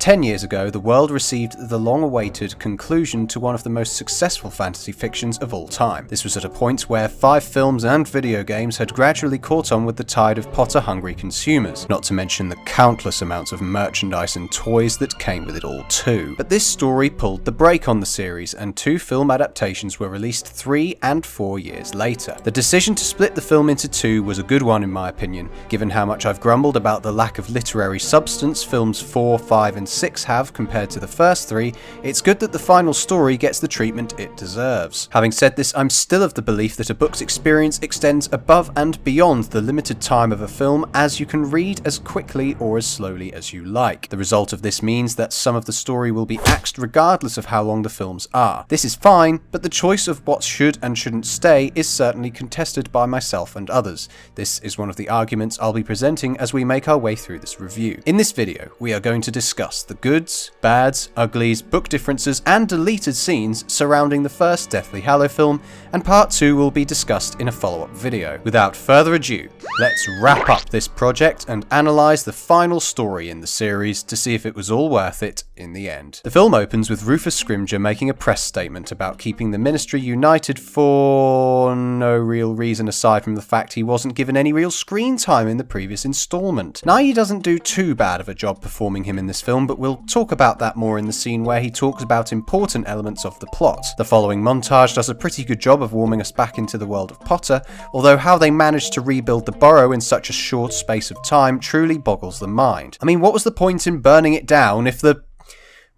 10 years ago, the world received the long-awaited conclusion to one of the most successful fantasy fictions of all time. This was at a point where 5 films and video games had gradually caught on with the tide of Potter-hungry consumers, not to mention the countless amounts of merchandise and toys that came with it all too. But this story pulled the brake on the series, and 2 film adaptations were released 3 and 4 years later. The decision to split the film into 2 was a good one in my opinion, given how much I've grumbled about the lack of literary substance films 4, 5 and 6 have compared to the first 3. It's good that the final story gets the treatment it deserves. Having said this, I'm still of the belief that a book's experience extends above and beyond the limited time of a film, as you can read as quickly or as slowly as you like. The result of this means that some of the story will be axed regardless of how long the films are. This is fine, but the choice of what should and shouldn't stay is certainly contested by myself and others. This is one of the arguments I'll be presenting as we make our way through this review. In this video, we are going to discuss the goods, bads, uglies, book differences, and deleted scenes surrounding the first Deathly Hallows film, and part 2 will be discussed in a follow-up video. Without further ado, let's wrap up this project and analyse the final story in the series to see if it was all worth it in the end. The film opens with Rufus Scrimgeour making a press statement about keeping the Ministry united for no real reason aside from the fact he wasn't given any real screen time in the previous installment. Nye doesn't do too bad of a job performing him in this film, but we'll talk about that more in the scene where he talks about important elements of the plot. The following montage does a pretty good job of warming us back into the world of Potter, although how they managed to rebuild the Burrow in such a short space of time truly boggles the mind. I mean, what was the point in burning it down if the...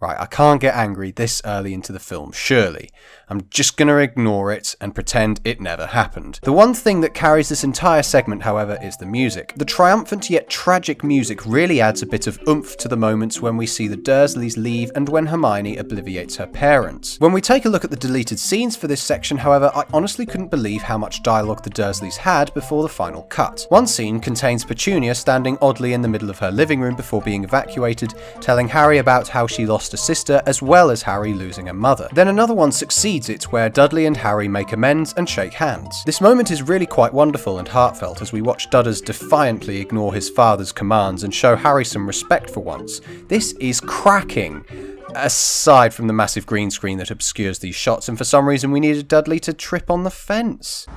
Right, I can't get angry this early into the film, surely. I'm just gonna ignore it and pretend it never happened. The one thing that carries this entire segment, however, is the music. The triumphant yet tragic music really adds a bit of oomph to the moments when we see the Dursleys leave and when Hermione obliviates her parents. When we take a look at the deleted scenes for this section, however, I honestly couldn't believe how much dialogue the Dursleys had before the final cut. One scene contains Petunia standing oddly in the middle of her living room before being evacuated, telling Harry about how she lost a sister as well as Harry losing a mother. Then another one succeeds it where Dudley and Harry make amends and shake hands. This moment is really quite wonderful and heartfelt as we watch Dudders defiantly ignore his father's commands and show Harry some respect for once. This is cracking. Aside from the massive green screen that obscures these shots, and for some reason we needed Dudley to trip on the fence.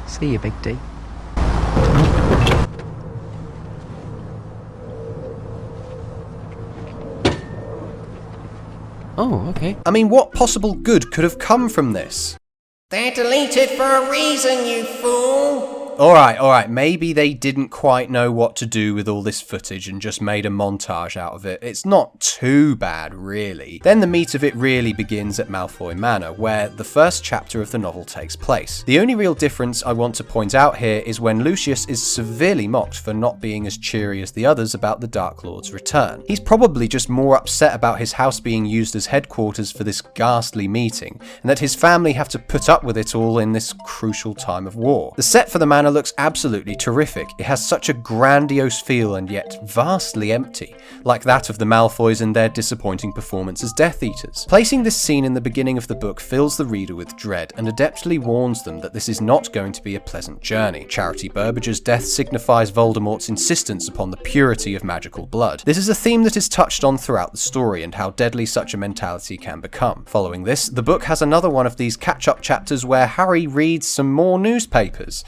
See you, Big D. Oh, okay. I mean, what possible good could have come from this? They're deleted for a reason, you fool! Alright, maybe they didn't quite know what to do with all this footage and just made a montage out of it. It's not too bad, really. Then the meat of it really begins at Malfoy Manor, where the first chapter of the novel takes place. The only real difference I want to point out here is when Lucius is severely mocked for not being as cheery as the others about the Dark Lord's return. He's probably just more upset about his house being used as headquarters for this ghastly meeting, and that his family have to put up with it all in this crucial time of war. The set for the manor looks absolutely terrific. It has such a grandiose feel and yet vastly empty, like that of the Malfoys and their disappointing performance as Death Eaters. Placing this scene in the beginning of the book fills the reader with dread and adeptly warns them that this is not going to be a pleasant journey. Charity Burbage's death signifies Voldemort's insistence upon the purity of magical blood. This is a theme that is touched on throughout the story and how deadly such a mentality can become. Following this, the book has another one of these catch-up chapters where Harry reads some more newspapers.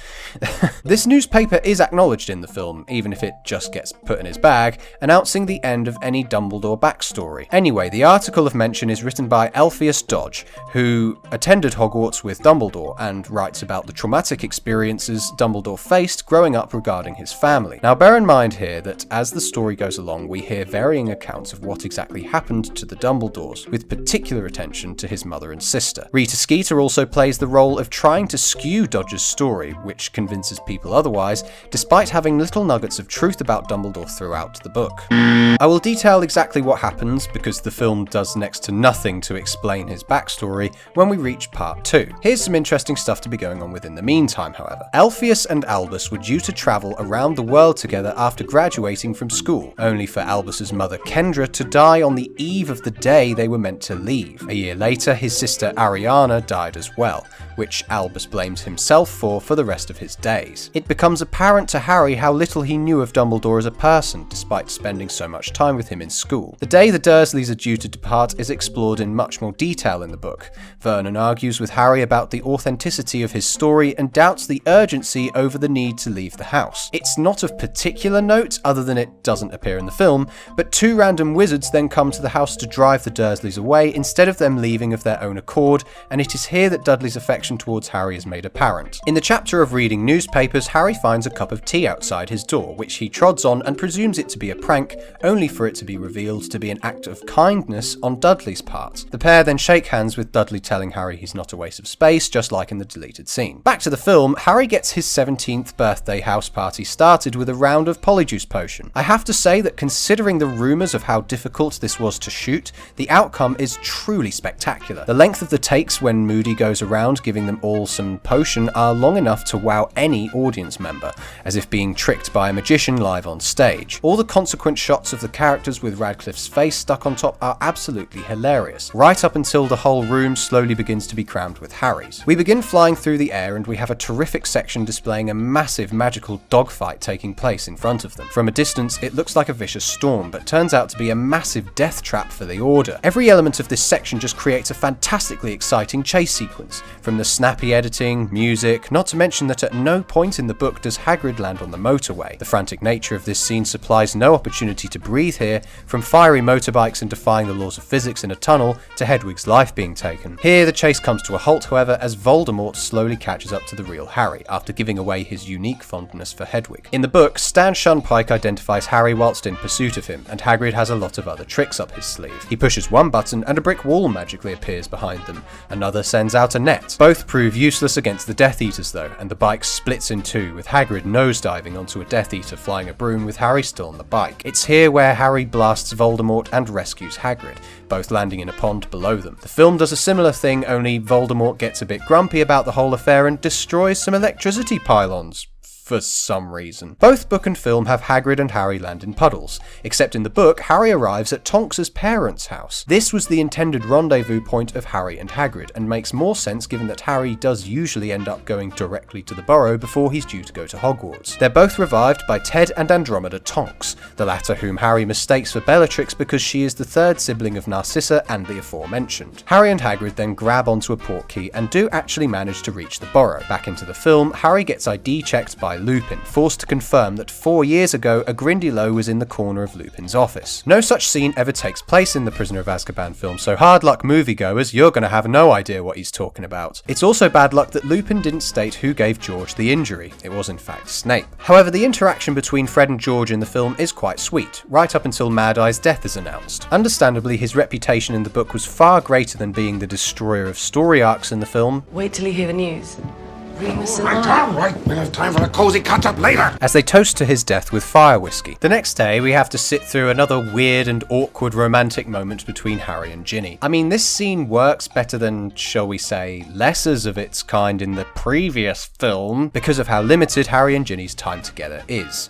This newspaper is acknowledged in the film, even if it just gets put in his bag, announcing the end of any Dumbledore backstory. Anyway, the article of mention is written by Alpheus Dodge, who attended Hogwarts with Dumbledore and writes about the traumatic experiences Dumbledore faced growing up regarding his family. Now bear in mind here that as the story goes along, we hear varying accounts of what exactly happened to the Dumbledores, with particular attention to his mother and sister. Rita Skeeter also plays the role of trying to skew Dodge's story, which convinces people otherwise, despite having little nuggets of truth about Dumbledore throughout the book. I will detail exactly what happens, because the film does next to nothing to explain his backstory, when we reach part 2. Here's some interesting stuff to be going on with in the meantime, however. Alpheus and Albus were due to travel around the world together after graduating from school, only for Albus's mother Kendra to die on the eve of the day they were meant to leave. A year later, his sister Ariana died as well. which Albus blames himself for the rest of his days. It becomes apparent to Harry how little he knew of Dumbledore as a person, despite spending so much time with him in school. The day the Dursleys are due to depart is explored in much more detail in the book. Vernon argues with Harry about the authenticity of his story and doubts the urgency over the need to leave the house. It's not of particular note, other than it doesn't appear in the film, but two random wizards then come to the house to drive the Dursleys away instead of them leaving of their own accord, and it is here that Dudley's affection towards Harry is made apparent. In the chapter of reading newspapers, Harry finds a cup of tea outside his door, which he trods on and presumes it to be a prank, only for it to be revealed to be an act of kindness on Dudley's part. The pair then shake hands, with Dudley telling Harry he's not a waste of space, just like in the deleted scene. Back to the film, Harry gets his 17th birthday house party started with a round of Polyjuice Potion. I have to say that considering the rumours of how difficult this was to shoot, the outcome is truly spectacular. The length of the takes when Moody goes around giving them all some potion are long enough to wow any audience member, as if being tricked by a magician live on stage. All the consequent shots of the characters with Radcliffe's face stuck on top are absolutely hilarious, right up until the whole room slowly begins to be crammed with Harry's. We begin flying through the air and we have a terrific section displaying a massive magical dogfight taking place in front of them. From a distance, it looks like a vicious storm, but turns out to be a massive death trap for the Order. Every element of this section just creates a fantastically exciting chase sequence, from the snappy editing, music, not to mention that at no point in the book does Hagrid land on the motorway. The frantic nature of this scene supplies no opportunity to breathe here, from fiery motorbikes and defying the laws of physics in a tunnel to Hedwig's life being taken. Here the chase comes to a halt, however, as Voldemort slowly catches up to the real Harry, after giving away his unique fondness for Hedwig. In the book, Stan Shunpike identifies Harry whilst in pursuit of him, and Hagrid has a lot of other tricks up his sleeve. He pushes one button and a brick wall magically appears behind them. Another sends out a net. Both prove useless against the Death Eaters though, and the bike splits in two, with Hagrid nosediving onto a Death Eater flying a broom with Harry still on the bike. It's here where Harry blasts Voldemort and rescues Hagrid, both landing in a pond below them. The film does a similar thing, only Voldemort gets a bit grumpy about the whole affair and destroys some electricity pylons. For some reason. Both book and film have Hagrid and Harry land in puddles, except in the book, Harry arrives at Tonks's parents' house. This was the intended rendezvous point of Harry and Hagrid, and makes more sense given that Harry does usually end up going directly to the Burrow before he's due to go to Hogwarts. They're both revived by Ted and Andromeda Tonks, the latter whom Harry mistakes for Bellatrix because she is the third sibling of Narcissa and the aforementioned. Harry and Hagrid then grab onto a portkey and do actually manage to reach the Burrow. Back into the film, Harry gets ID checked by Lupin, forced to confirm that 4 years ago a Grindylow was in the corner of Lupin's office. No such scene ever takes place in the Prisoner of Azkaban film, so hard luck moviegoers, you're gonna have no idea what he's talking about. It's also bad luck that Lupin didn't state who gave George the injury. It was in fact Snape. However, the interaction between Fred and George in the film is quite sweet, right up until Mad Eye's death is announced. Understandably, his reputation in the book was far greater than being the destroyer of story arcs in the film. Wait till you hear the news. Remus and All right, we'll have time for a cozy catch-up later. As they toast to his death with fire whiskey. The next day, we have to sit through another weird and awkward romantic moment between Harry and Ginny. I mean, this scene works better than, shall we say, lessers of its kind in the previous film, because of how limited Harry and Ginny's time together is.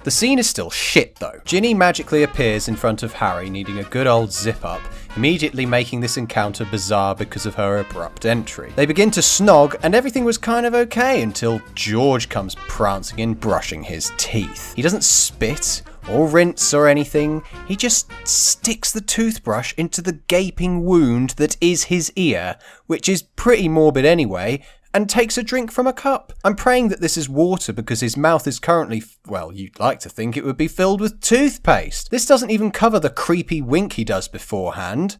The scene is still shit though. Ginny magically appears in front of Harry needing a good old zip up, immediately making this encounter bizarre because of her abrupt entry. They begin to snog and everything was kind of okay until George comes prancing in brushing his teeth. He doesn't spit or rinse or anything, he just sticks the toothbrush into the gaping wound that is his ear, which is pretty morbid anyway, and takes a drink from a cup. I'm praying that this is water because his mouth is currently, well, you'd like to think it would be filled with toothpaste. This doesn't even cover the creepy wink he does beforehand.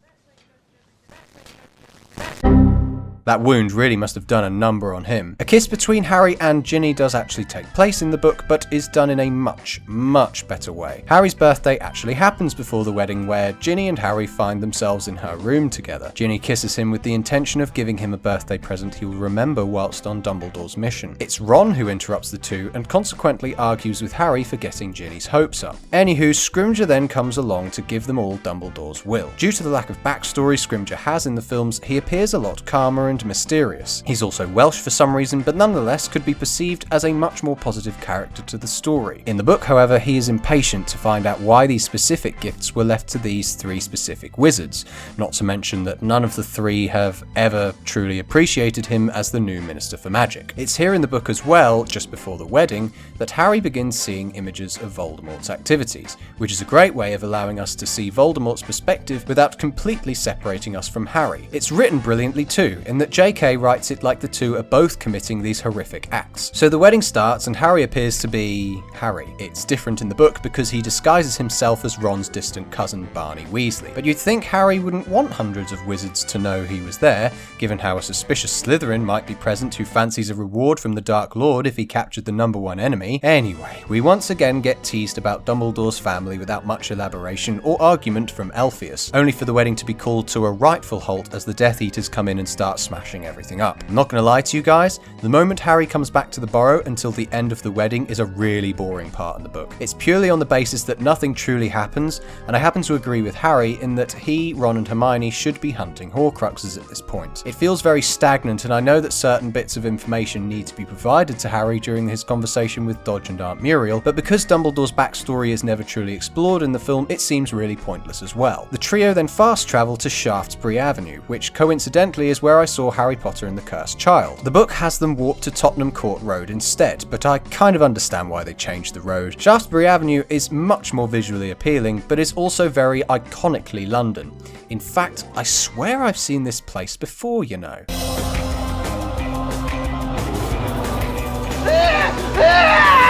That wound really must have done a number on him. A kiss between Harry and Ginny does actually take place in the book, but is done in a much, much better way. Harry's birthday actually happens before the wedding, where Ginny and Harry find themselves in her room together. Ginny kisses him with the intention of giving him a birthday present he will remember whilst on Dumbledore's mission. It's Ron who interrupts the two and consequently argues with Harry for getting Ginny's hopes up. Anywho, Scrimgeour then comes along to give them all Dumbledore's will. Due to the lack of backstory Scrimgeour has in the films, he appears a lot calmer and and mysterious. He's also Welsh for some reason, but nonetheless could be perceived as a much more positive character to the story. In the book, however, he is impatient to find out why these specific gifts were left to these 3 specific wizards, not to mention that none of the 3 have ever truly appreciated him as the new Minister for Magic. It's here in the book as well, just before the wedding, that Harry begins seeing images of Voldemort's activities, which is a great way of allowing us to see Voldemort's perspective without completely separating us from Harry. It's written brilliantly too, in that JK writes it like the two are both committing these horrific acts. So the wedding starts and Harry appears to be Harry. It's different in the book because he disguises himself as Ron's distant cousin Barney Weasley. But you'd think Harry wouldn't want hundreds of wizards to know he was there, given how a suspicious Slytherin might be present who fancies a reward from the Dark Lord if he captured the #1 enemy. Anyway, we once again get teased about Dumbledore's family without much elaboration or argument from Elpheus, only for the wedding to be called to a rightful halt as the Death Eaters come in and start smashing everything up. I'm not gonna lie to you guys, the moment Harry comes back to the Burrow until the end of the wedding is a really boring part in the book. It's purely on the basis that nothing truly happens, and I happen to agree with Harry in that he, Ron and Hermione should be hunting Horcruxes at this point. It feels very stagnant, and I know that certain bits of information need to be provided to Harry during his conversation with Dodge and Aunt Muriel, but because Dumbledore's backstory is never truly explored in the film, it seems really pointless as well. The trio then fast travel to Shaftesbury Avenue, which coincidentally is where I saw Harry Potter and the Cursed Child. The book has them walk to Tottenham Court Road instead, but I kind of understand why they changed the road. Shaftesbury Avenue is much more visually appealing, but is also very iconically London. In fact, I swear I've seen this place before, you know.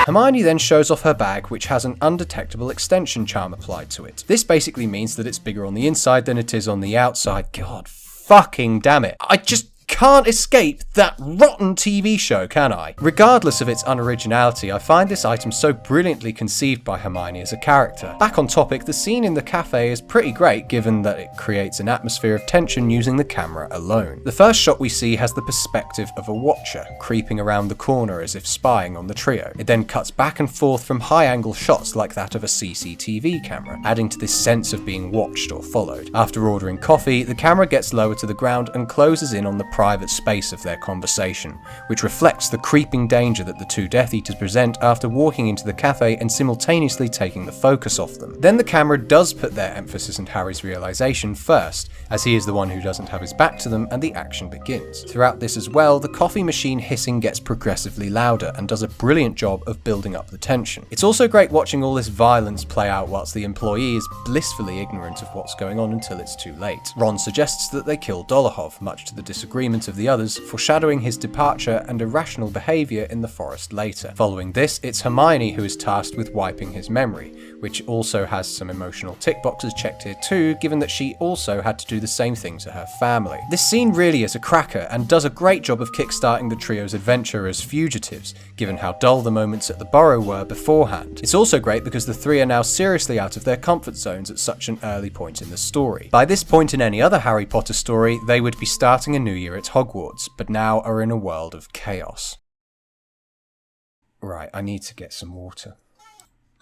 Hermione then shows off her bag, which has an undetectable extension charm applied to it. This basically means that it's bigger on the inside than it is on the outside. God fucking damn it. I just can't escape that rotten TV show, can I? Regardless of its unoriginality, I find this item so brilliantly conceived by Hermione as a character. Back on topic, the scene in the cafe is pretty great given that it creates an atmosphere of tension using the camera alone. The first shot we see has the perspective of a watcher, creeping around the corner as if spying on the trio. It then cuts back and forth from high-angle shots like that of a CCTV camera, adding to this sense of being watched or followed. After ordering coffee, the camera gets lower to the ground and closes in on the private space of their conversation, which reflects the creeping danger that the two Death Eaters present after walking into the cafe and simultaneously taking the focus off them. Then the camera does put their emphasis on Harry's realization first, as he is the one who doesn't have his back to them, and the action begins. Throughout this as well, the coffee machine hissing gets progressively louder and does a brilliant job of building up the tension. It's also great watching all this violence play out whilst the employee is blissfully ignorant of what's going on until it's too late. Ron suggests that they kill Dolohov, much to the disagreement of the others, foreshadowing his departure and irrational behaviour in the forest later. Following this, it's Hermione who is tasked with wiping his memory, which also has some emotional tick boxes checked here too, given that she also had to do the same thing to her family. This scene really is a cracker and does a great job of kickstarting the trio's adventure as fugitives, given how dull the moments at the Burrow were beforehand. It's also great because the three are now seriously out of their comfort zones at such an early point in the story. By this point in any other Harry Potter story, they would be starting a new year at Hogwarts, but now are in a world of chaos. Right, I need to get some water.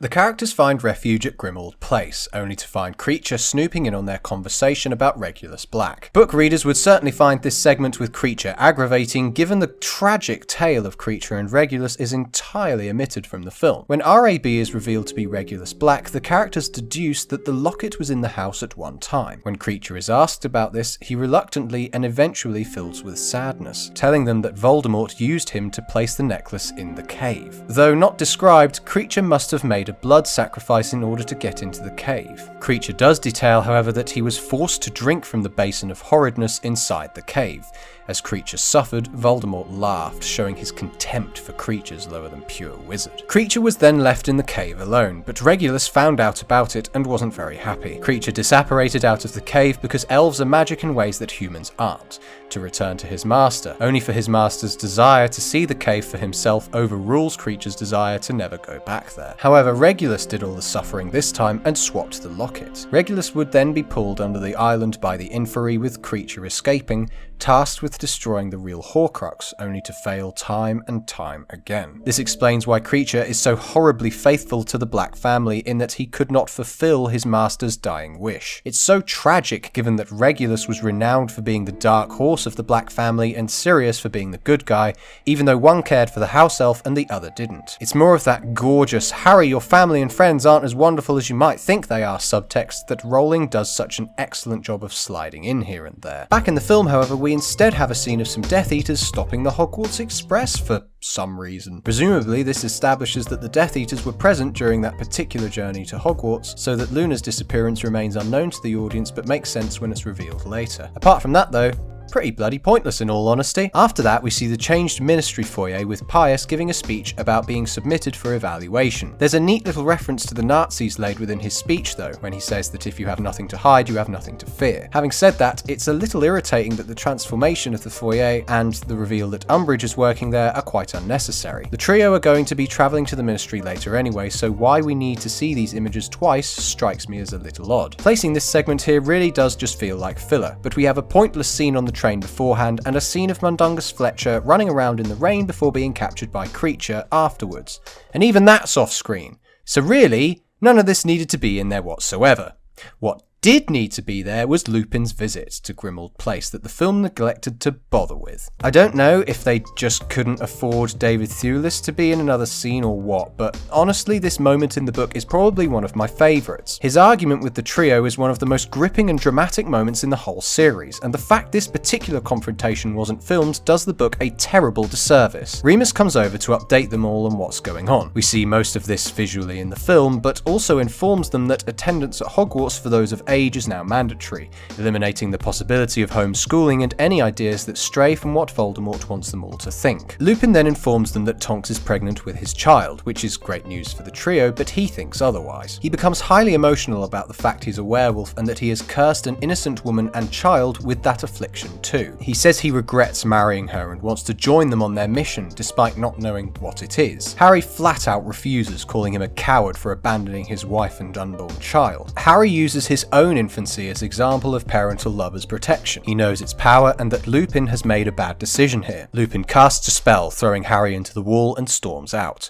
The characters find refuge at Grimmauld Place, only to find Kreacher snooping in on their conversation about Regulus Black. Book readers would certainly find this segment with Kreacher aggravating, given the tragic tale of Kreacher and Regulus is entirely omitted from the film. When RAB is revealed to be Regulus Black, the characters deduce that the locket was in the house at one time. When Kreacher is asked about this, he reluctantly and eventually fills with sadness, telling them that Voldemort used him to place the necklace in the cave. Though not described, Kreacher must have made a blood sacrifice in order to get into the cave. Kreacher does detail, however, that he was forced to drink from the basin of horridness inside the cave. As Kreacher suffered, Voldemort laughed, showing his contempt for creatures lower than pure wizard. Kreacher was then left in the cave alone, but Regulus found out about it and wasn't very happy. Kreacher disapparated out of the cave because elves are magic in ways that humans aren't, to return to his master, only for his master's desire to see the cave for himself overrules Kreacher's desire to never go back there. However, Regulus did all the suffering this time and swapped the locket. Regulus would then be pulled under the island by the Inferi, with Kreacher escaping, tasked with destroying the real Horcrux, only to fail time and time again. This explains why Kreacher is so horribly faithful to the Black family in that he could not fulfill his master's dying wish. It's so tragic given that Regulus was renowned for being the dark horse of the Black family and Sirius for being the good guy, even though one cared for the house elf and the other didn't. It's more of that gorgeous, Harry, your family and friends aren't as wonderful as you might think they are subtext that Rowling does such an excellent job of sliding in here and there. Back in the film, however, we instead have a scene of some Death Eaters stopping the Hogwarts Express for some reason. Presumably, this establishes that the Death Eaters were present during that particular journey to Hogwarts, so that Luna's disappearance remains unknown to the audience but makes sense when it's revealed later. Apart from that though, pretty bloody pointless in all honesty. After that, we see the changed ministry foyer with Pius giving a speech about being submitted for evaluation. There's a neat little reference to the Nazis laid within his speech though, when he says that if you have nothing to hide, you have nothing to fear. Having said that, it's a little irritating that the transformation of the foyer and the reveal that Umbridge is working there are quite unnecessary. The trio are going to be travelling to the ministry later anyway, so why we need to see these images twice strikes me as a little odd. Placing this segment here really does just feel like filler, but we have a pointless scene on the train beforehand and a scene of Mundungus Fletcher running around in the rain before being captured by Kreacher afterwards. And even that's off screen. So really, none of this needed to be in there whatsoever. What did need to be there was Lupin's visit to Grimmauld Place that the film neglected to bother with. I don't know if they just couldn't afford David Thewlis to be in another scene or what, but honestly this moment in the book is probably one of my favourites. His argument with the trio is one of the most gripping and dramatic moments in the whole series, and the fact this particular confrontation wasn't filmed does the book a terrible disservice. Remus comes over to update them all on what's going on. We see most of this visually in the film, but also informs them that attendance at Hogwarts for those of age is now mandatory, eliminating the possibility of homeschooling and any ideas that stray from what Voldemort wants them all to think. Lupin then informs them that Tonks is pregnant with his child, which is great news for the trio, but he thinks otherwise. He becomes highly emotional about the fact he's a werewolf and that he has cursed an innocent woman and child with that affliction too. He says he regrets marrying her and wants to join them on their mission, despite not knowing what it is. Harry flat out refuses, calling him a coward for abandoning his wife and unborn child. Harry uses his own infancy as example of parental love as protection. He knows its power and that Lupin has made a bad decision here. Lupin casts a spell, throwing Harry into the wall and storms out.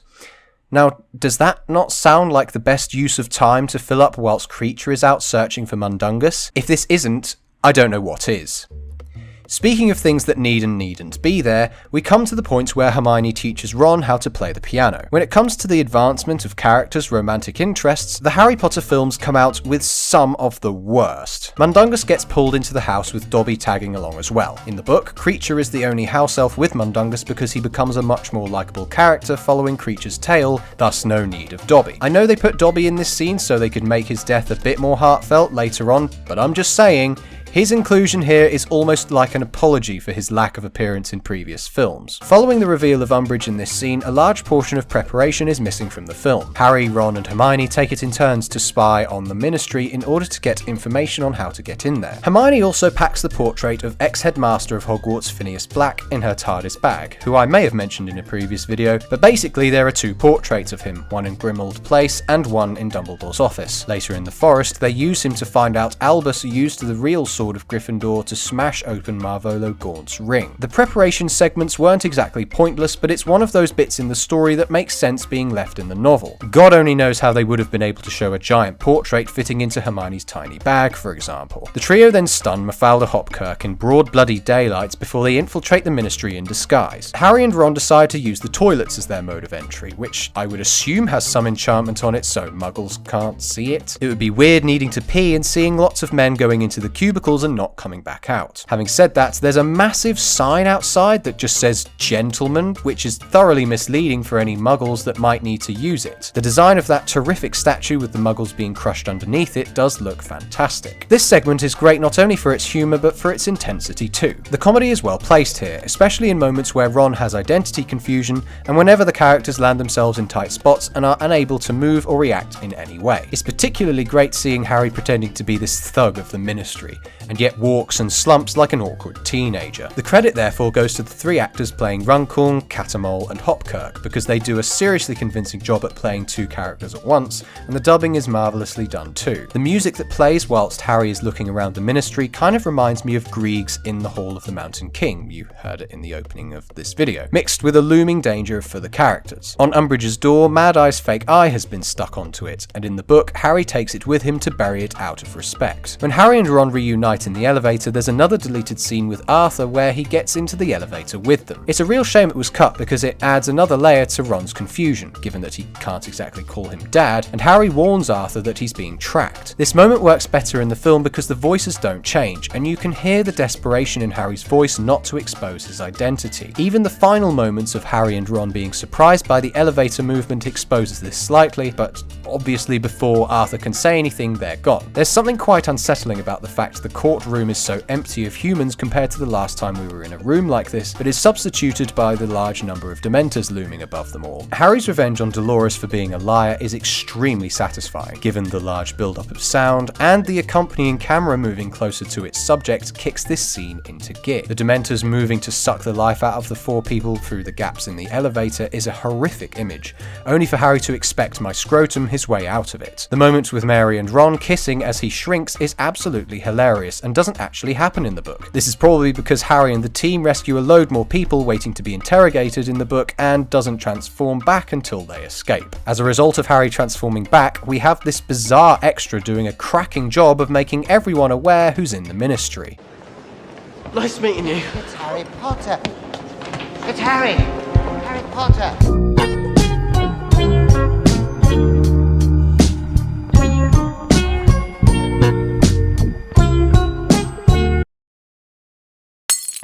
Now, does that not sound like the best use of time to fill up whilst Kreacher is out searching for Mundungus? If this isn't, I don't know what is. Speaking of things that need and needn't be there, we come to the point where Hermione teaches Ron how to play the piano. When it comes to the advancement of characters' romantic interests, the Harry Potter films come out with some of the worst. Mundungus gets pulled into the house with Dobby tagging along as well. In the book, Kreacher is the only house elf with Mundungus because he becomes a much more likeable character following Kreacher's tale, thus no need of Dobby. I know they put Dobby in this scene so they could make his death a bit more heartfelt later on, but I'm just saying, his inclusion here is almost like an apology for his lack of appearance in previous films. Following the reveal of Umbridge in this scene, a large portion of preparation is missing from the film. Harry, Ron and Hermione take it in turns to spy on the Ministry in order to get information on how to get in there. Hermione also packs the portrait of ex-headmaster of Hogwarts Phineas Black in her TARDIS bag, who I may have mentioned in a previous video, but basically there are two portraits of him, one in Grimmauld Place and one in Dumbledore's office. Later in the forest, they use him to find out Albus used the real sword of Gryffindor to smash open Marvolo Gaunt's ring. The preparation segments weren't exactly pointless, but it's one of those bits in the story that makes sense being left in the novel. God only knows how they would have been able to show a giant portrait fitting into Hermione's tiny bag, for example. The trio then stun Mafalda Hopkirk in broad bloody daylight before they infiltrate the Ministry in disguise. Harry and Ron decide to use the toilets as their mode of entry, which I would assume has some enchantment on it so muggles can't see it. It would be weird needing to pee and seeing lots of men going into the cubicles and not coming back out. Having said that, there's a massive sign outside that just says gentleman, which is thoroughly misleading for any muggles that might need to use it. The design of that terrific statue with the muggles being crushed underneath it does look fantastic. This segment is great not only for its humour but for its intensity too. The comedy is well placed here, especially in moments where Ron has identity confusion and whenever the characters land themselves in tight spots and are unable to move or react in any way. It's particularly great seeing Harry pretending to be this thug of the Ministry, and yet walks and slumps like an awkward teenager. The credit therefore goes to the 3 actors playing Runcorn, Catamol and Hopkirk, because they do a seriously convincing job at playing 2 characters at once, and the dubbing is marvellously done too. The music that plays whilst Harry is looking around the Ministry kind of reminds me of Grieg's In the Hall of the Mountain King, you heard it in the opening of this video, mixed with a looming danger for the characters. On Umbridge's door, Mad Eye's fake eye has been stuck onto it, and in the book, Harry takes it with him to bury it out of respect. When Harry and Ron reunite in the elevator, there's another deleted scene with Arthur where he gets into the elevator with them. It's a real shame it was cut because it adds another layer to Ron's confusion, given that he can't exactly call him Dad, and Harry warns Arthur that he's being tracked. This moment works better in the film because the voices don't change, and you can hear the desperation in Harry's voice not to expose his identity. Even the final moments of Harry and Ron being surprised by the elevator movement exposes this slightly, but obviously before Arthur can say anything, they're gone. There's something quite unsettling about the fact the courtroom is so empty of humans compared to the last time we were in a room like this, but is substituted by the large number of Dementors looming above them all. Harry's revenge on Dolores for being a liar is extremely satisfying, given the large build-up of sound, and the accompanying camera moving closer to its subject kicks this scene into gear. The Dementors moving to suck the life out of the 4 people through the gaps in the elevator is a horrific image, only for Harry to expect my scrotum his way out of it. The moment with Mary and Ron kissing as he shrinks is absolutely hilarious and doesn't actually happen in the book. This is probably because Harry and the team rescue a load more people waiting to be interrogated in the book and doesn't transform back until they escape. As a result of Harry transforming back, we have this bizarre extra doing a cracking job of making everyone aware who's in the Ministry. Nice meeting you. It's Harry Potter. It's Harry. Harry Potter.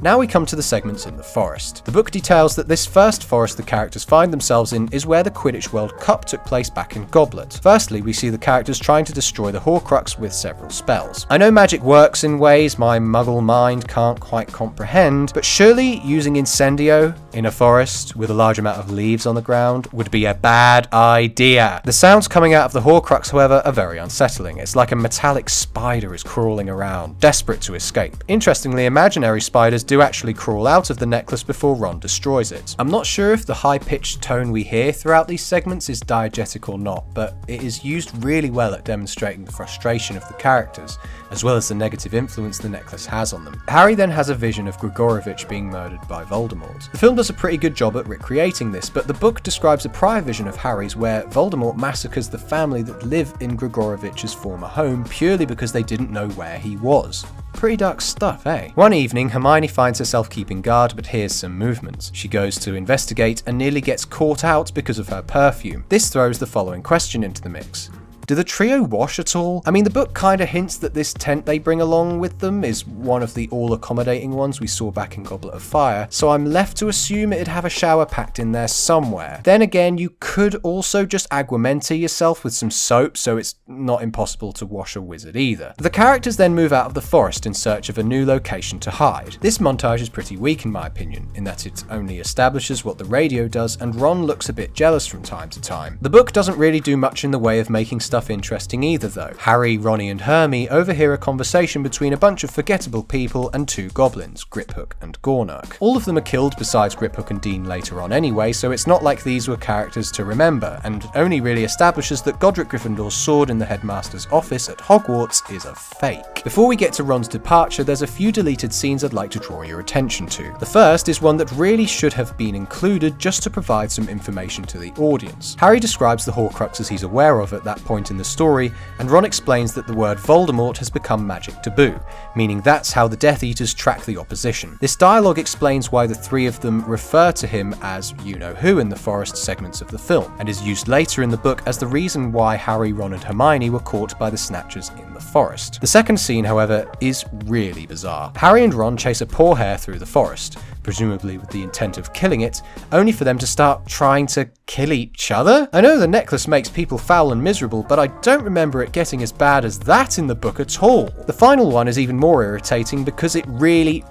Now we come to the segments in the forest. The book details that this first forest the characters find themselves in is where the Quidditch World Cup took place back in Goblet. Firstly, we see the characters trying to destroy the Horcrux with several spells. I know magic works in ways my muggle mind can't quite comprehend, but surely using Incendio in a forest with a large amount of leaves on the ground would be a bad idea. The sounds coming out of the Horcrux, however, are very unsettling. It's like a metallic spider is crawling around, desperate to escape. Interestingly, imaginary spiders do actually crawl out of the necklace before Ron destroys it. I'm not sure if the high-pitched tone we hear throughout these segments is diegetic or not, but it is used really well at demonstrating the frustration of the characters, as well as the negative influence the necklace has on them. Harry then has a vision of Grigorovich being murdered by Voldemort. The film does a pretty good job at recreating this, but the book describes a prior vision of Harry's where Voldemort massacres the family that live in Grigorovich's former home purely because they didn't know where he was. Pretty dark stuff, eh? One evening, Hermione finds herself keeping guard but hears some movement. She goes to investigate and nearly gets caught out because of her perfume. This throws the following question into the mix. Do the trio wash at all? I mean, the book kinda hints that this tent they bring along with them is one of the all-accommodating ones we saw back in Goblet of Fire, so I'm left to assume it'd have a shower packed in there somewhere. Then again, you could also just aguamenta yourself with some soap, so it's not impossible to wash a wizard either. The characters then move out of the forest in search of a new location to hide. This montage is pretty weak in my opinion, in that it only establishes what the radio does, and Ron looks a bit jealous from time to time. The book doesn't really do much in the way of making stuff interesting either though. Harry, Ronnie and Hermie overhear a conversation between a bunch of forgettable people and 2 goblins, Griphook and Gornuk. All of them are killed besides Griphook and Dean later on anyway, so it's not like these were characters to remember, and only really establishes that Godric Gryffindor's sword in the headmaster's office at Hogwarts is a fake. Before we get to Ron's departure, there's a few deleted scenes I'd like to draw your attention to. The first is one that really should have been included just to provide some information to the audience. Harry describes the Horcruxes he's aware of at that point in the story, and Ron explains that the word Voldemort has become magic taboo, meaning that's how the Death Eaters track the opposition. This dialogue explains why the 3 of them refer to him as you-know-who in the forest segments of the film, and is used later in the book as the reason why Harry, Ron and Hermione were caught by the Snatchers in the forest. The second scene, however, is really bizarre. Harry and Ron chase a poor hare through the forest, presumably with the intent of killing it, only for them to start trying to kill each other? I know the necklace makes people foul and miserable, but I don't remember it getting as bad as that in the book at all. The final one is even more irritating because it really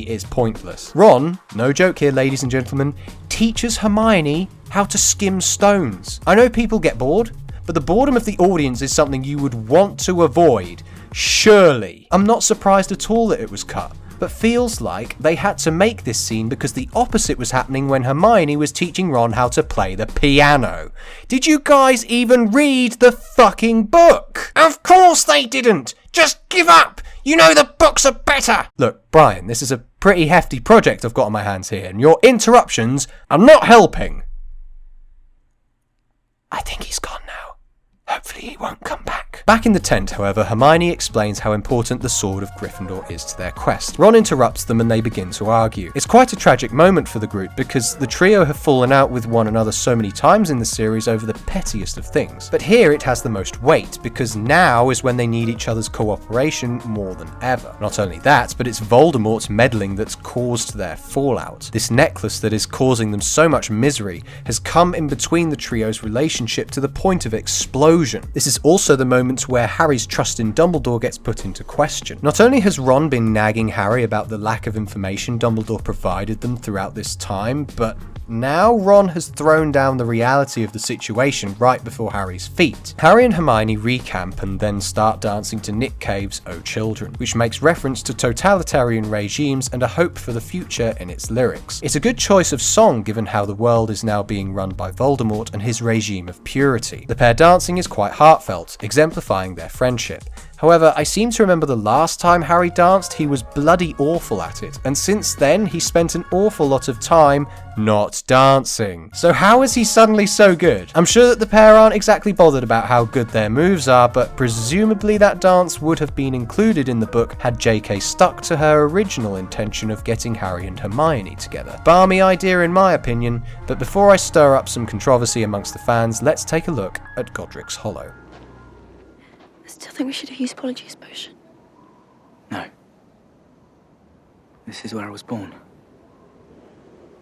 is pointless. Ron, no joke here ladies and gentlemen, teaches Hermione how to skim stones. I know people get bored, but the boredom of the audience is something you would want to avoid. Surely. I'm not surprised at all that it was cut, but feels like they had to make this scene because the opposite was happening when Hermione was teaching Ron how to play the piano. Did you guys even read the fucking book? Of course they didn't! Just give up! You know the books are better! Look, Brian, this is a pretty hefty project I've got on my hands here, and your interruptions are not helping. I think he's gone now. Hopefully he won't come back. Back in the tent, however, Hermione explains how important the Sword of Gryffindor is to their quest. Ron interrupts them and they begin to argue. It's quite a tragic moment for the group because the trio have fallen out with one another so many times in the series over the pettiest of things. But here it has the most weight because now is when they need each other's cooperation more than ever. Not only that, but it's Voldemort's meddling that's caused their fallout. This necklace that is causing them so much misery has come in between the trio's relationship to the point of explosion. This is also the moment where Harry's trust in Dumbledore gets put into question. Not only has Ron been nagging Harry about the lack of information Dumbledore provided them throughout this time, but now Ron has thrown down the reality of the situation right before Harry's feet. Harry and Hermione recamp and then start dancing to Nick Cave's "Oh Children," which makes reference to totalitarian regimes and a hope for the future in its lyrics. It's a good choice of song given how the world is now being run by Voldemort and his regime of purity. The pair dancing is quite heartfelt, exemplifying their friendship. However, I seem to remember the last time Harry danced, he was bloody awful at it, and since then he spent an awful lot of time not dancing. So how is he suddenly so good? I'm sure that the pair aren't exactly bothered about how good their moves are, but presumably that dance would have been included in the book had JK stuck to her original intention of getting Harry and Hermione together. Balmy idea in my opinion, but before I stir up some controversy amongst the fans, let's take a look at Godric's Hollow. I still think we should have used Polyjuice Potion. No. This is where I was born.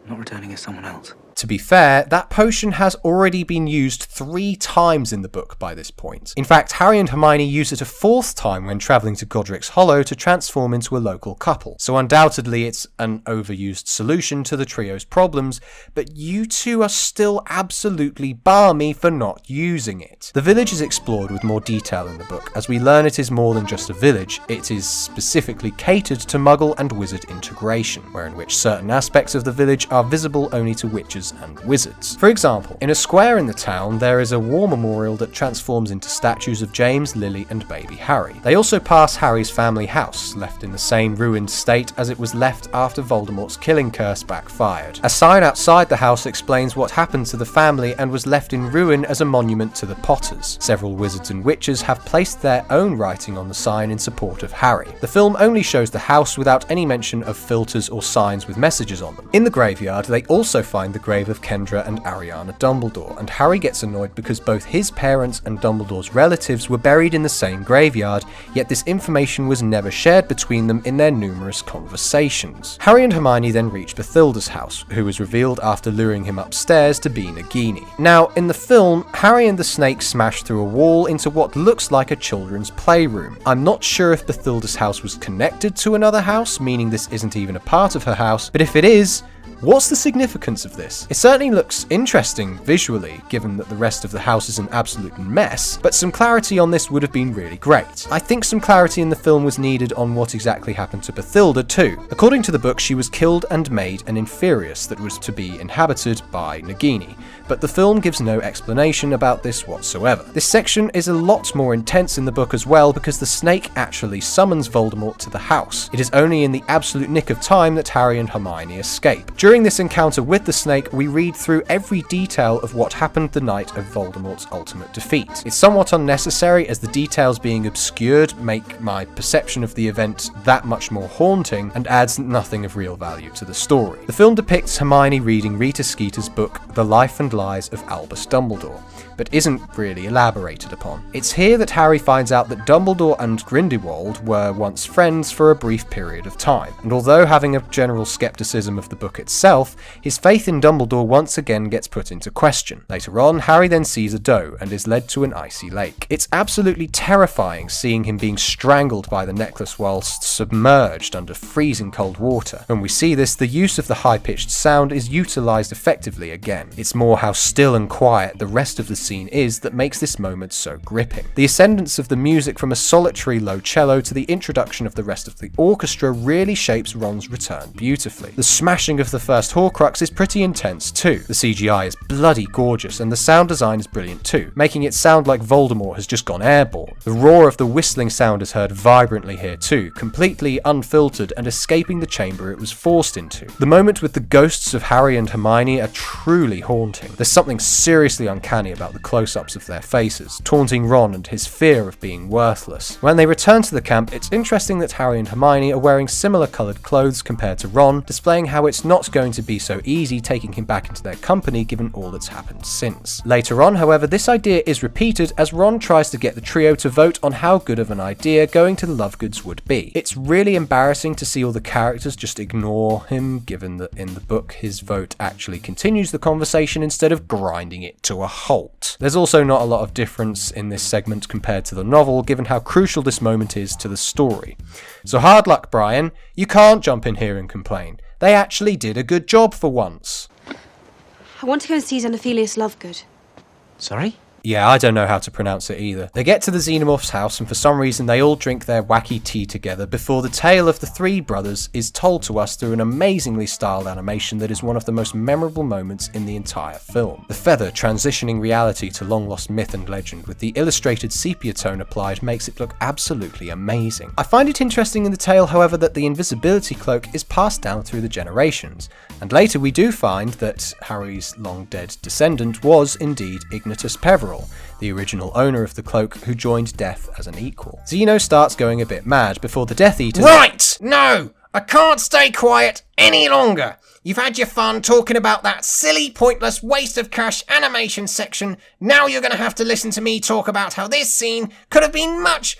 I'm not returning as someone else. To be fair, that potion has already been used 3 times in the book by this point. In fact, Harry and Hermione use it a 4th time when travelling to Godric's Hollow to transform into a local couple. So undoubtedly it's an overused solution to the trio's problems, but you two are still absolutely balmy for not using it. The village is explored with more detail in the book, as we learn it is more than just a village. It is specifically catered to Muggle and Wizard integration, wherein which certain aspects of the village are visible only to witches and wizards. For example, in a square in the town, there is a war memorial that transforms into statues of James, Lily, and baby Harry. They also pass Harry's family house, left in the same ruined state as it was left after Voldemort's killing curse backfired. A sign outside the house explains what happened to the family and was left in ruin as a monument to the Potters. Several wizards and witches have placed their own writing on the sign in support of Harry. The film only shows the house without any mention of filters or signs with messages on them. In the graveyard, they also find the grave of Kendra and Ariana Dumbledore, and Harry gets annoyed because both his parents and Dumbledore's relatives were buried in the same graveyard, yet this information was never shared between them in their numerous conversations. Harry and Hermione then reach Bathilda's house, who is revealed after luring him upstairs to be Nagini. Now, in the film, Harry and the snake smash through a wall into what looks like a children's playroom. I'm not sure if Bathilda's house was connected to another house, meaning this isn't even a part of her house, but if it is, what's the significance of this? It certainly looks interesting visually, given that the rest of the house is an absolute mess, but some clarity on this would have been really great. I think some clarity in the film was needed on what exactly happened to Bathilda too. According to the book, she was killed and made an Inferius that was to be inhabited by Nagini, but the film gives no explanation about this whatsoever. This section is a lot more intense in the book as well because the snake actually summons Voldemort to the house. It is only in the absolute nick of time that Harry and Hermione escape. During this encounter with the snake, we read through every detail of what happened the night of Voldemort's ultimate defeat. It's somewhat unnecessary as the details being obscured make my perception of the event that much more haunting and adds nothing of real value to the story. The film depicts Hermione reading Rita Skeeter's book, The Life and Lies of Albus Dumbledore, but isn't really elaborated upon. It's here that Harry finds out that Dumbledore and Grindelwald were once friends for a brief period of time, and although having a general skepticism of the book itself, his faith in Dumbledore once again gets put into question. Later on, Harry then sees a doe and is led to an icy lake. It's absolutely terrifying seeing him being strangled by the necklace whilst submerged under freezing cold water. When we see this, the use of the high-pitched sound is utilised effectively again. It's more how how still and quiet the rest of the scene is that makes this moment so gripping. The ascendance of the music from a solitary low cello to the introduction of the rest of the orchestra really shapes Ron's return beautifully. The smashing of the first Horcrux is pretty intense too. The CGI is bloody gorgeous and the sound design is brilliant too, making it sound like Voldemort has just gone airborne. The roar of the whistling sound is heard vibrantly here too, completely unfiltered and escaping the chamber it was forced into. The moment with the ghosts of Harry and Hermione are truly haunting. There's something seriously uncanny about the close-ups of their faces, taunting Ron and his fear of being worthless. When they return to the camp, it's interesting that Harry and Hermione are wearing similar coloured clothes compared to Ron, displaying how it's not going to be so easy taking him back into their company given all that's happened since. Later on, however, this idea is repeated as Ron tries to get the trio to vote on how good of an idea going to the Lovegoods would be. It's really embarrassing to see all the characters just ignore him, given that in the book his vote actually continues the conversation instead of grinding it to a halt. There's also not a lot of difference in this segment compared to the novel, given how crucial this moment is to the story. So hard luck, Brian. You can't jump in here and complain. They actually did a good job for once. I want to go and see Xenophilius Lovegood. Sorry? Yeah, I don't know how to pronounce it either. They get to the Xenomorph's house and for some reason they all drink their wacky tea together before the tale of the three brothers is told to us through an amazingly styled animation that is one of the most memorable moments in the entire film. The feather transitioning reality to long-lost myth and legend with the illustrated sepia tone applied makes it look absolutely amazing. I find it interesting in the tale, however, that the invisibility cloak is passed down through the generations, and later we do find that Harry's long-dead descendant was indeed Ignatus Peverell, the original owner of the cloak who joined Death as an equal. Zeno starts going a bit mad before the Death Eaters— Right! No! I can't stay quiet any longer. You've had your fun talking about that silly, pointless, waste of cash animation section. Now you're going to have to listen to me talk about how this scene could have been much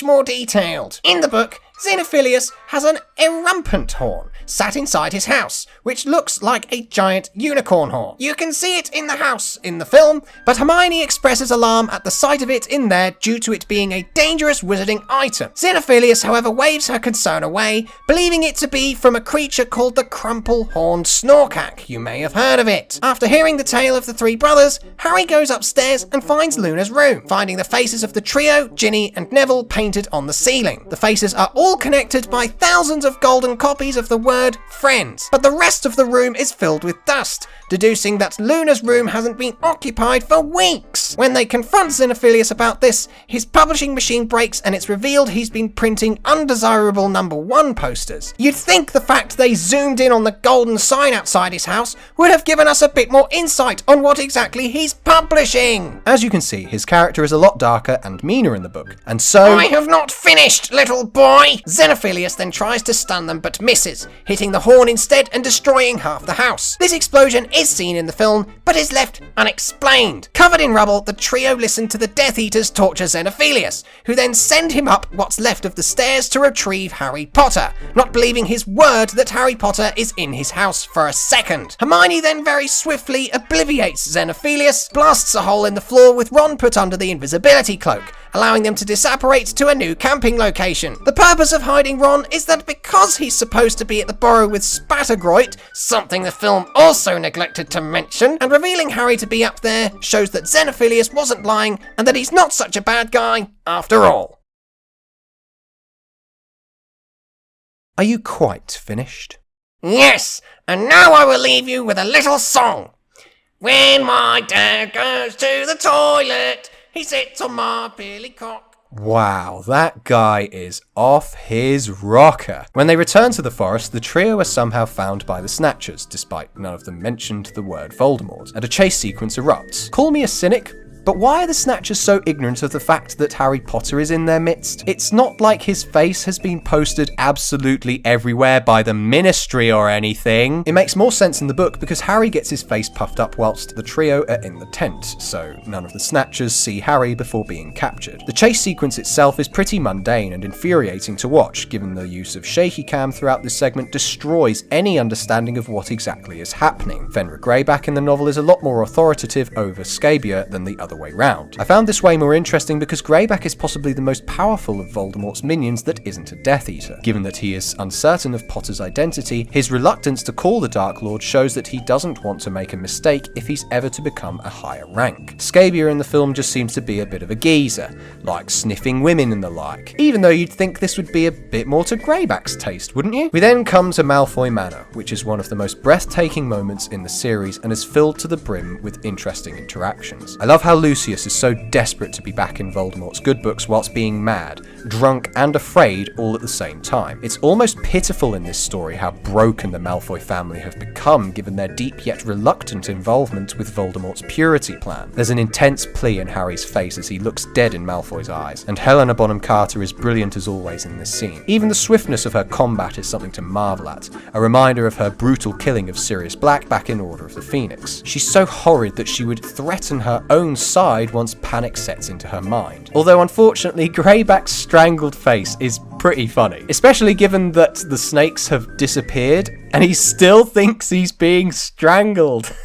more detailed. In the book, Xenophilius has an erumpent horn sat inside his house, which looks like a giant unicorn horn. You can see it in the house in the film, but Hermione expresses alarm at the sight of it in there due to it being a dangerous wizarding item. Xenophilius, however, waves her concern away, believing it to be from a creature called the crumple-horned snorkack. You may have heard of it. After hearing the tale of the three brothers, Harry goes upstairs and finds Luna's room, finding the faces of the trio, Ginny and Neville, painted on the ceiling. The faces are all connected by thousands of golden copies of the word friends, but the rest of the room is filled with dust, deducing that Luna's room hasn't been occupied for weeks. When they confront Xenophilius about this, his publishing machine breaks and it's revealed he's been printing undesirable #1 posters. You'd think the fact they zoomed in on the golden sign outside his house would have given us a bit more insight on what exactly he's publishing. As you can see, his character is a lot darker and meaner in the book, and so— I have not finished, little boy! Xenophilius then tries to stun them but misses, hitting the horn instead and destroying half the house. This explosion is seen in the film, but is left unexplained. Covered in rubble, the trio listen to the Death Eaters torture Xenophilius, who then send him up what's left of the stairs to retrieve Harry Potter, not believing his word that Harry Potter is in his house for a second. Hermione then very swiftly obliviates Xenophilius, blasts a hole in the floor with Ron put under the invisibility cloak, allowing them to disapparate to a new camping location. The purpose of hiding Ron is that because he's supposed to be at the Burrow with Spattergroit, something the film also neglected to mention, and revealing Harry to be up there shows that Xenophilius wasn't lying and that he's not such a bad guy after all. Are you quite finished? Yes, and now I will leave you with a little song. When my dad goes to the toilet, he sits on my billycock. Wow, that guy is off his rocker. When they return to the forest, the trio are somehow found by the Snatchers, despite none of them mentioned the word Voldemort, and a chase sequence erupts. Call me a cynic, but why are the Snatchers so ignorant of the fact that Harry Potter is in their midst? It's not like his face has been posted absolutely everywhere by the Ministry or anything. It makes more sense in the book because Harry gets his face puffed up whilst the trio are in the tent, so none of the Snatchers see Harry before being captured. The chase sequence itself is pretty mundane and infuriating to watch, given the use of shaky cam throughout this segment destroys any understanding of what exactly is happening. Fenrir Greyback in the novel is a lot more authoritative over Scabia than the other way round. I found this way more interesting because Greyback is possibly the most powerful of Voldemort's minions that isn't a Death Eater. Given that he is uncertain of Potter's identity, his reluctance to call the Dark Lord shows that he doesn't want to make a mistake if he's ever to become a higher rank. Scabia in the film just seems to be a bit of a geezer, like sniffing women and the like, even though you'd think this would be a bit more to Greyback's taste, wouldn't you? We then come to Malfoy Manor, which is one of the most breathtaking moments in the series and is filled to the brim with interesting interactions. I love how Lucius is so desperate to be back in Voldemort's good books whilst being mad, drunk and afraid all at the same time. It's almost pitiful in this story how broken the Malfoy family have become given their deep yet reluctant involvement with Voldemort's purity plan. There's an intense plea in Harry's face as he looks dead in Malfoy's eyes, and Helena Bonham Carter is brilliant as always in this scene. Even the swiftness of her combat is something to marvel at, a reminder of her brutal killing of Sirius Black back in Order of the Phoenix. She's so horrid that she would threaten her own side once panic sets into her mind. Although unfortunately, Greyback's strangled face is pretty funny, especially given that the snakes have disappeared and he still thinks he's being strangled.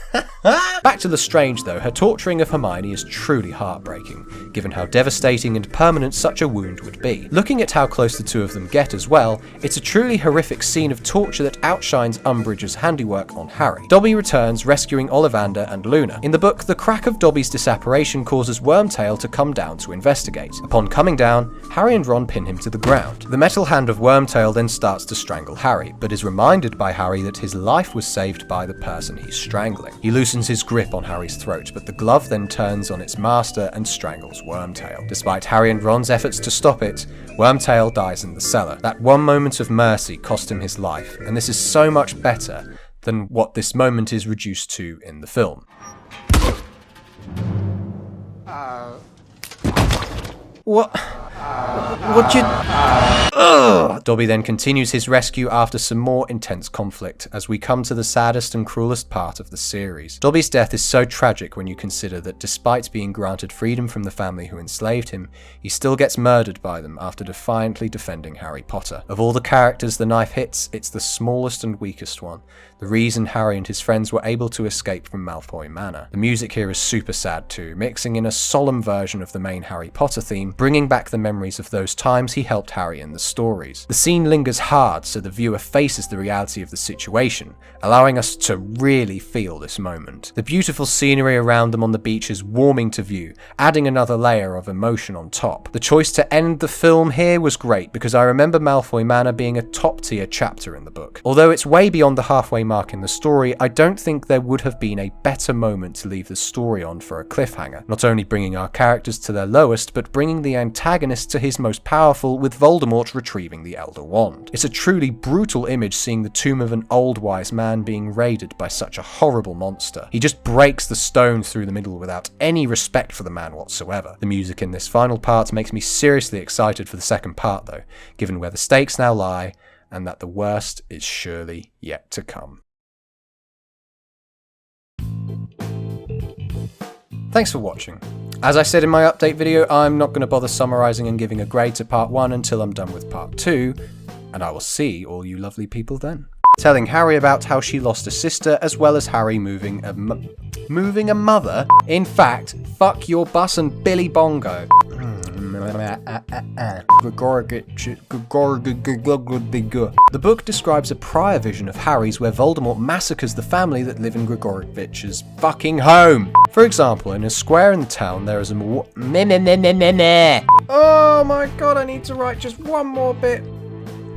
Back to Lestrange though, her torturing of Hermione is truly heartbreaking, given how devastating and permanent such a wound would be. Looking at how close the two of them get as well, it's a truly horrific scene of torture that outshines Umbridge's handiwork on Harry. Dobby returns, rescuing Ollivander and Luna. In the book, the crack of Dobby's disapparation causes Wormtail to come down to investigate. Upon coming down, Harry and Ron pin him to the ground. The metal hand of Wormtail then starts to strangle Harry, but is reminded by Harry that his life was saved by the person he's strangling. He loosens his grip on Harry's throat, but the glove then turns on its master and strangles Wormtail. Despite Harry and Ron's efforts to stop it, Wormtail dies in the cellar. That one moment of mercy cost him his life, and this is so much better than what this moment is reduced to in the film. What you... Ugh! Dobby then continues his rescue after some more intense conflict, as we come to the saddest and cruelest part of the series. Dobby's death is so tragic when you consider that despite being granted freedom from the family who enslaved him, he still gets murdered by them after defiantly defending Harry Potter. Of all the characters the knife hits, it's the smallest and weakest one, the reason Harry and his friends were able to escape from Malfoy Manor. The music here is super sad too, mixing in a solemn version of the main Harry Potter theme, bringing back the memories of those times he helped Harry in the stories. The scene lingers hard so the viewer faces the reality of the situation, allowing us to really feel this moment. The beautiful scenery around them on the beach is warming to view, adding another layer of emotion on top. The choice to end the film here was great because I remember Malfoy Manor being a top tier chapter in the book. Although it's way beyond the halfway mark in the story, I don't think there would have been a better moment to leave the story on for a cliffhanger, not only bringing our characters to their lowest, but bringing the antagonist to his most powerful, with Voldemort retrieving the Elder Wand. It's a truly brutal image seeing the tomb of an old wise man being raided by such a horrible monster. He just breaks the stone through the middle without any respect for the man whatsoever. The music in this final part makes me seriously excited for the second part though, given where the stakes now lie, and that the worst is surely yet to come. Thanks for watching. As I said in my update video, I'm not going to bother summarising and giving a grade to part 1 until I'm done with part 2, and I will see all you lovely people then. Telling Harry about how she lost a sister, as well as Harry moving a mother? In fact, fuck your bus and Billy Bongo. The book describes a prior vision of Harry's where Voldemort massacres the family that live in Gregorovich's fucking home. For example, in a square in the town, there is a Oh my god, I need to write just one more bit.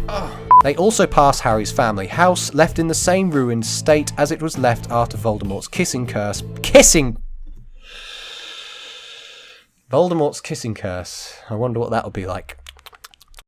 Oh. They also pass Harry's family house, left in the same ruined state as it was left after Voldemort's kissing curse. Voldemort's kissing curse. I wonder what that'll be like.